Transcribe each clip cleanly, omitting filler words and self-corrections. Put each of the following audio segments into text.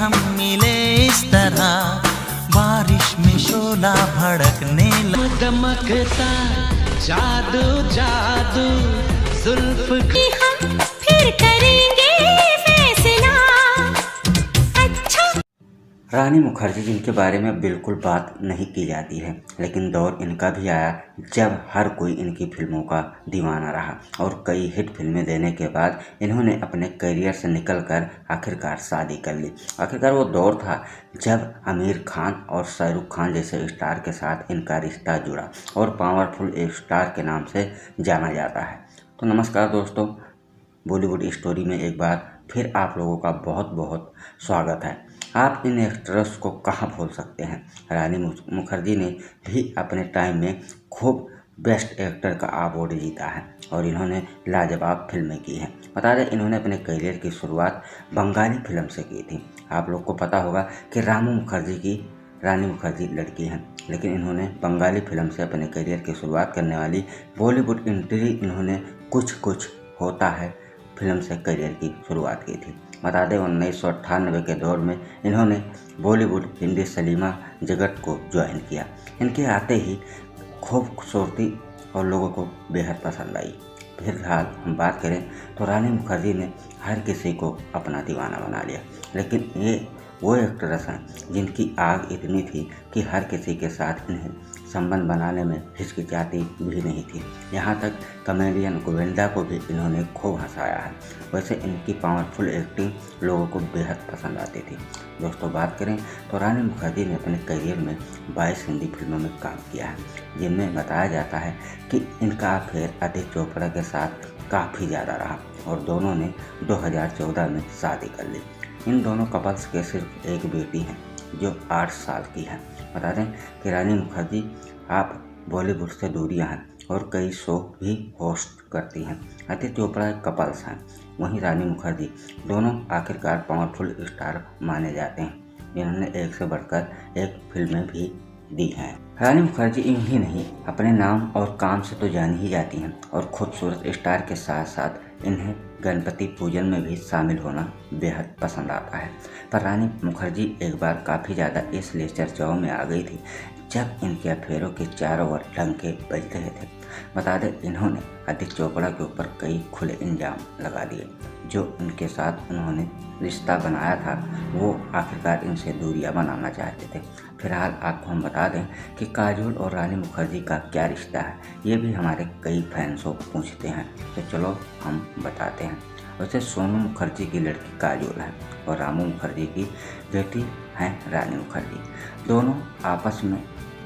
हम मिले इस तरह, बारिश में शोला भड़कने लगा। दमकता जादू जादू जुल्फ की, हम फिर करेंगे फैसला। अच्छा रानी मुखर्जी जिनके बारे में बिल्कुल बात नहीं की जाती है, लेकिन दौर इनका भी आया जब हर कोई इनकी फिल्मों का दीवाना रहा और कई हिट फिल्में देने के बाद इन्होंने अपने करियर से निकलकर आखिरकार शादी कर ली। आखिरकार वो दौर था जब आमिर खान और शाहरुख खान जैसे स्टार के साथ इनका रिश्ता जुड़ा और पावरफुल एक स्टार के नाम से जाना जाता है। तो नमस्कार दोस्तों, बॉलीवुड स्टोरी में एक बार फिर आप लोगों का बहुत बहुत स्वागत है। आप इन एक्ट्रेस को कहाँ भूल सकते हैं। रानी मुखर्जी ने भी अपने टाइम में खूब बेस्ट एक्टर का अवार्ड जीता है और इन्होंने लाजवाब फिल्में की हैं। बता दें, इन्होंने अपने करियर की शुरुआत बंगाली फिल्म से की थी। आप लोग को पता होगा कि रामू मुखर्जी की रानी मुखर्जी लड़की हैं, लेकिन इन्होंने बंगाली फिल्म से अपने करियर की शुरुआत करने वाली बॉलीवुड एंट्री इन्होंने कुछ कुछ होता है फिल्म से करियर की शुरुआत की थी। बता दें, 1998 के दौर में इन्होंने बॉलीवुड हिंदी सिनेमा जगत को ज्वाइन किया। इनके आते ही खूब खूबसूरती और लोगों को बेहद पसंद आई। फिलहाल हम बात करें तो रानी मुखर्जी ने हर किसी को अपना दीवाना बना लिया, लेकिन ये वो एक्ट्रेस हैं जिनकी आग इतनी थी कि हर किसी के साथ इन्हें संबंध बनाने में हिचकिचाती भी नहीं थी। यहाँ तक कॉमेडियन गोविंदा को भी इन्होंने खूब हंसाया है। वैसे इनकी पावरफुल एक्टिंग लोगों को बेहद पसंद आती थी। दोस्तों, बात करें तो रानी मुखर्जी ने अपने करियर में 22 हिंदी फिल्मों में काम किया है, जिनमें बताया जाता है कि इनका अफेयर आदित्य चोपड़ा के साथ काफ़ी ज़्यादा रहा और दोनों ने 2014 में शादी कर ली। इन दोनों कपल्स के सिर्फ एक बेटी है जो 8 साल की है। बता दें कि रानी मुखर्जी आप बॉलीवुड से दूरियां हैं और कई शो भी होस्ट करती हैं। आदित्य चोपड़ा कपल्स हैं, वहीं रानी मुखर्जी दोनों आखिरकार पावरफुल स्टार माने जाते हैं, जिन्होंने एक से बढ़कर एक फिल्में भी दी हैं। रानी मुखर्जी यूं ही नहीं, अपने नाम और काम से तो जानी ही जाती हैं और खूबसूरत स्टार के साथ साथ इन्हें गणपति पूजन में भी शामिल होना बेहद पसंद आता है। पर रानी मुखर्जी एक बार काफ़ी ज़्यादा इसलिए चर्चाओं में आ गई थी जब इनके अफेयरों के चारों ओर डंके बज रहे थे। बता दें, इन्होंने आदित्य चोपड़ा के ऊपर कई खुले इल्जाम लगा दिए। जो इनके साथ उन्होंने रिश्ता बनाया था वो आखिरकार इनसे दूरियां बनाना चाहते थे। फिलहाल आपको हम बता दें कि काजोल और रानी मुखर्जी का क्या रिश्ता है, ये भी हमारे कई फैंसों पूछते हैं, तो चलो हम बताते हैं। वैसे सोनू मुखर्जी की लड़की काजोल है और रामू मुखर्जी की बेटी हैं रानी मुखर्जी। दोनों आपस में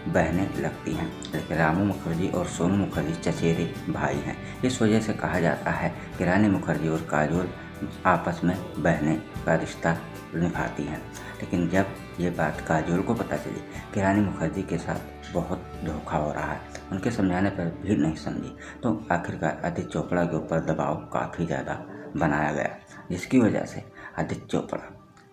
बहनें लगती हैं, लेकिन रामू मुखर्जी और सोनू मुखर्जी चचेरे भाई हैं। इस वजह से कहा जाता है कि रानी मुखर्जी और काजोल आपस में बहनें का रिश्ता निभाती हैं। लेकिन जब ये बात काजोल को पता चली कि रानी मुखर्जी के साथ बहुत धोखा हो रहा है, उनके समझाने पर भी नहीं समझी, तो आखिरकार आदित्य चोपड़ा के ऊपर दबाव काफ़ी ज़्यादा बनाया गया, जिसकी वजह से आदित्य चोपड़ा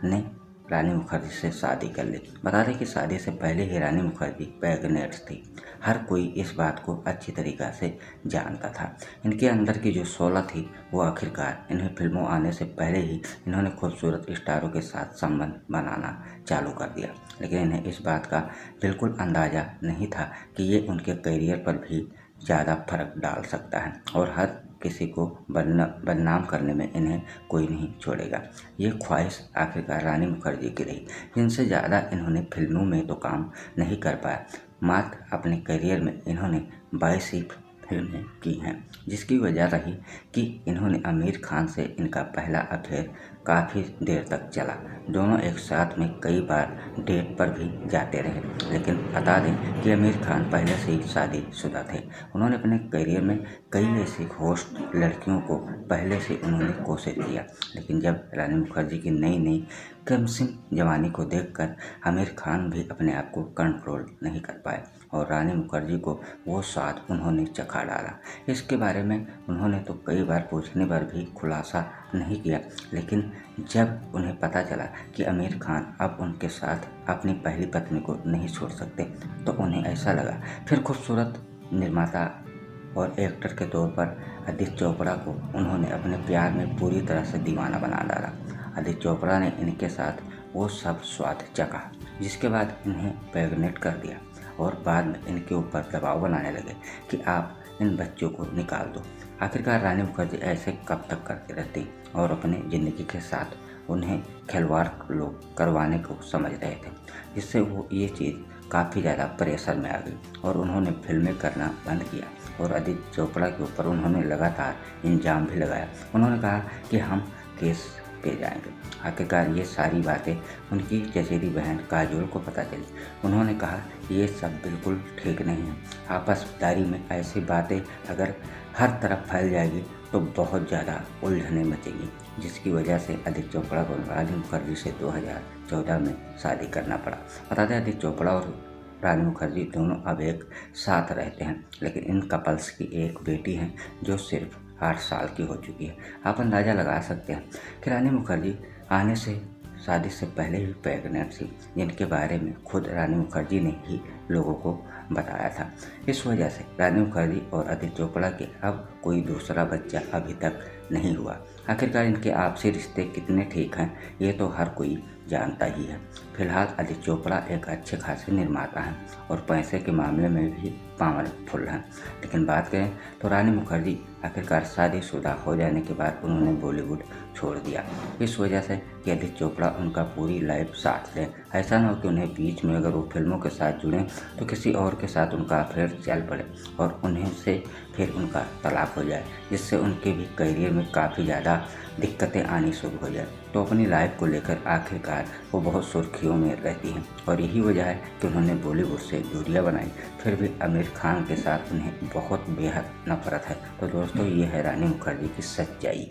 ने रानी मुखर्जी से शादी कर ली। बता दें कि शादी से पहले ही रानी मुखर्जी प्रेग्नेंट थी। हर कोई इस बात को अच्छी तरीक़ा से जानता था। इनके अंदर की जो शोला थी वो आखिरकार इन्हें फिल्मों आने से पहले ही इन्होंने खूबसूरत स्टारों के साथ संबंध बनाना चालू कर दिया, लेकिन इन्हें इस बात का बिल्कुल अंदाज़ा नहीं था कि ये उनके करियर पर भी ज़्यादा फर्क डाल सकता है और हर किसी को बदनाम करने में इन्हें कोई नहीं छोड़ेगा। ये ख्वाहिश आखिरकार रानी मुखर्जी की रही, जिनसे ज़्यादा इन्होंने फिल्मों में तो काम नहीं कर पाया। मात्र अपने करियर में इन्होंने 22 ही फिल्में की हैं, जिसकी वजह रही कि इन्होंने आमिर खान से इनका पहला अफेयर काफ़ी देर तक चला। दोनों एक साथ में कई बार डेट पर भी जाते रहे, लेकिन बता दें कि आमिर खान पहले से ही शादीशुदा थे। उन्होंने अपने करियर में कई ऐसी होस्ट लड़कियों को पहले से उन्होंने कोशिश किया, लेकिन जब रानी मुखर्जी की नई नई कमसिन जवानी को देखकर आमिर खान भी अपने आप को कंट्रोल नहीं कर पाए और रानी मुखर्जी को वो स्वाद उन्होंने चखा डाला। इसके बारे में उन्होंने तो कई बार पूछने पर भी खुलासा नहीं किया, लेकिन जब उन्हें पता चला कि आमिर खान अब उनके साथ अपनी पहली पत्नी को नहीं छोड़ सकते, तो उन्हें ऐसा लगा। फिर खूबसूरत निर्माता और एक्टर के तौर पर आदित्य चोपड़ा को उन्होंने अपने प्यार में पूरी तरह से दीवाना बना डाला। आदित्य चोपड़ा ने इनके साथ वो सब स्वाद चखा, जिसके बाद इन्हें प्रेग्नेंट कर दिया और बाद में इनके ऊपर दबाव बनाने लगे कि आप इन बच्चों को निकाल दो। आखिरकार रानी मुखर्जी ऐसे कब तक करती रहती और अपनी ज़िंदगी के साथ उन्हें खिलवाड़ लोग करवाने को समझ रहे थे, जिससे वो ये चीज़ काफ़ी ज़्यादा प्रेशर में आ गई और उन्होंने फिल्में करना बंद किया और आदित्य चोपड़ा के ऊपर उन्होंने लगातार इल्ज़ाम भी लगाया। उन्होंने कहा कि हम केस पे जाएंगे। आखिरकार ये सारी बातें उनकी चचेरी बहन काजोल को पता चली। उन्होंने कहा ये सब बिल्कुल ठीक नहीं है, आपसदारी में ऐसी बातें अगर हर तरफ फैल जाएगी तो बहुत ज़्यादा उलझने मचेंगी, जिसकी वजह से आदित्य चोपड़ा को रानी मुखर्जी से 2014 में शादी करना पड़ा। बता दें आदित्य चोपड़ा और रानी मुखर्जी दोनों अब एक साथ रहते हैं, लेकिन इन कपल्स की एक बेटी है जो सिर्फ 8 साल की हो चुकी है। आप अंदाज़ा लगा सकते हैं कि रानी मुखर्जी आने से शादी से पहले ही प्रेग्नेंट थी, जिनके बारे में खुद रानी मुखर्जी ने ही लोगों को बताया था। इस वजह से रानी मुखर्जी और आदित्य चोपड़ा के अब कोई दूसरा बच्चा अभी तक नहीं हुआ। आखिरकार इनके आपसी रिश्ते कितने ठीक हैं ये तो हर कोई जानता ही है। फिलहाल आदित्य चोपड़ा एक अच्छे खासे निर्माता हैं और पैसे के मामले में भी पावरफुल हैं, लेकिन बात करें तो रानी मुखर्जी आखिरकार शादीशुदा हो जाने के बाद उन्होंने बॉलीवुड छोड़ दिया, इस वजह से कि आदित्य चोपड़ा उनका पूरी लाइफ साथ लें। ऐसा न हो कि उन्हें बीच में अगर वो फिल्मों के साथ जुड़ें तो किसी और के साथ उनका अफेयर चल पड़े और उन्हें से फिर उनका तलाक हो जाए, जिससे उनके भी करियर में काफ़ी ज़्यादा दिक्कतें आनी शुरू हो जाए। तो अपनी लाइफ को लेकर आखिरकार वो बहुत सुर्खियों में रहती हैं और यही वजह है कि उन्होंने बॉलीवुड से दूरियां बनाई। फिर भी आमिर खान के साथ उन्हें बहुत बेहद नफरत है। तो दोस्तों ये है रानी मुखर्जी की सच्चाई।